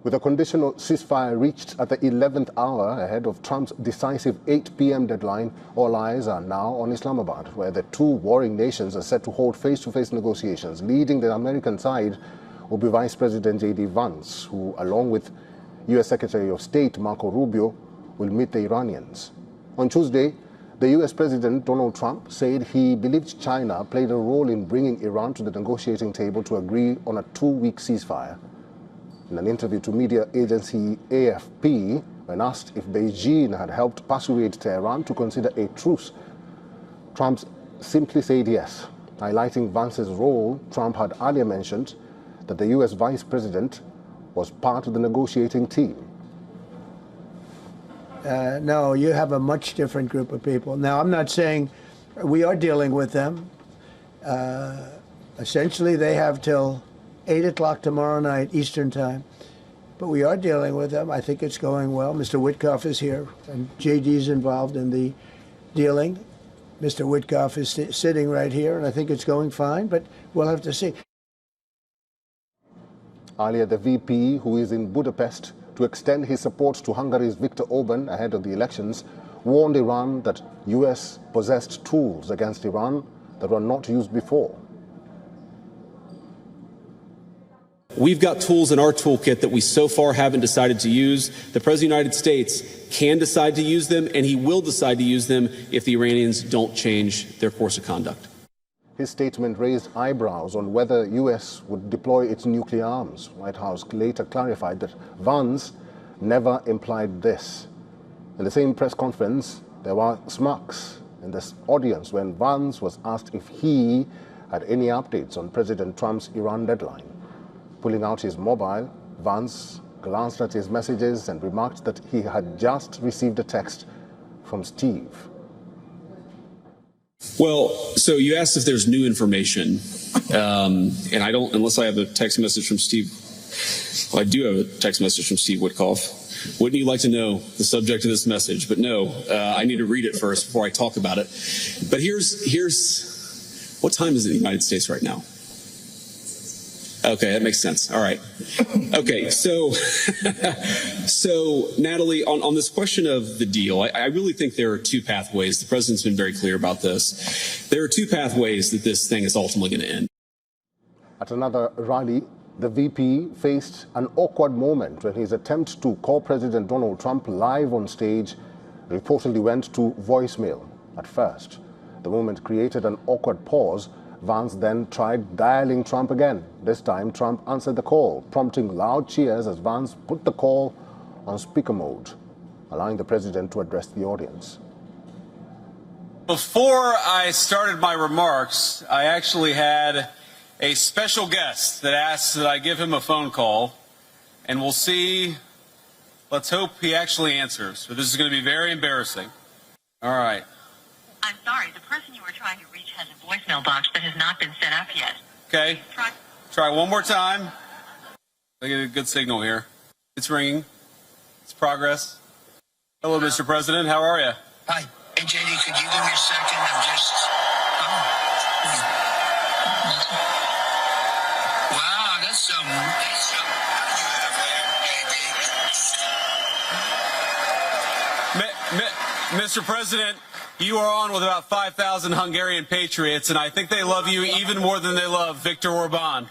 With a conditional ceasefire reached at the 11th hour ahead of Trump's decisive 8 p.m. deadline, all eyes are now on Islamabad, where the two warring nations are set to hold face-to-face negotiations. Leading the American side will be Vice President JD Vance, who, along with U.S. Secretary of State Marco Rubio, will meet the Iranians. On Tuesday, the U.S. President Donald Trump said he believed China played a role in bringing Iran to the negotiating table to agree on a 2-week ceasefire. In an interview to media agency AFP, when asked if Beijing had helped persuade Tehran to consider a truce, Trump simply said yes, highlighting Vance's role. Trump had earlier mentioned that the U.S. Vice President was part of the negotiating team. No, you have a much different group of people. Now, I'm not saying we are dealing with them. Essentially, they have till 8 o'clock tomorrow night, Eastern Time. But we are dealing with them. I think it's going well. Mr. Witkoff is here, and JD's involved in the dealing. Mr. Witkoff is sitting right here, and I think it's going fine, but we'll have to see. Earlier, the VP, who is in Budapest to extend his support to Hungary's Viktor Orban ahead of the elections, warned Iran that U.S. possessed tools against Iran that were not used before. We've got tools in our toolkit that we so far haven't decided to use. The President of the United States can decide to use them, and he will decide to use them if the Iranians don't change their course of conduct. His statement raised eyebrows on whether U.S. would deploy its nuclear arms. White House later clarified that Vance never implied this. In the same press conference, there were smirks in the audience when Vance was asked if he had any updates on President Trump's Iran deadline. Pulling out his mobile, Vance glanced at his messages and remarked that he had just received a text from Steve. Well, so you asked if there's new information, and I don't, unless I have a text message from Steve. Well, I do have a text message from Steve Witkoff. Wouldn't you like to know the subject of this message? But no, I need to read it first before I talk about it. But here's what time is it in the United States right now? Okay, that makes sense. All right. Okay, so Natalie, on this question of the deal, I really think there are two pathways. The president's been very clear about this. There are two pathways that this thing is ultimately going to end. At another rally, the VP faced an awkward moment when his attempt to call President Donald Trump live on stage reportedly went to voicemail at first. The moment created an awkward pause. Vance then tried dialing Trump again. This time, Trump answered the call, prompting loud cheers as Vance put the call on speaker mode, allowing the president to address the audience. Before I started my remarks, I actually had a special guest that asked that I give him a phone call, and we'll see. Let's hope he actually answers. So this is going to be very embarrassing. All right. I'm sorry, the person you were trying to reach has a voicemail box that has not been set up yet. Okay. Try one more time. I get a good signal here. It's ringing. It's progress. Hello, Mr. President. How are you? Hi. Hey, JD, could you give me a second? I'm just... Wow, that's some... Mr. President, you are on with about 5,000 Hungarian patriots, and I think they love you even more than they love Viktor Orban.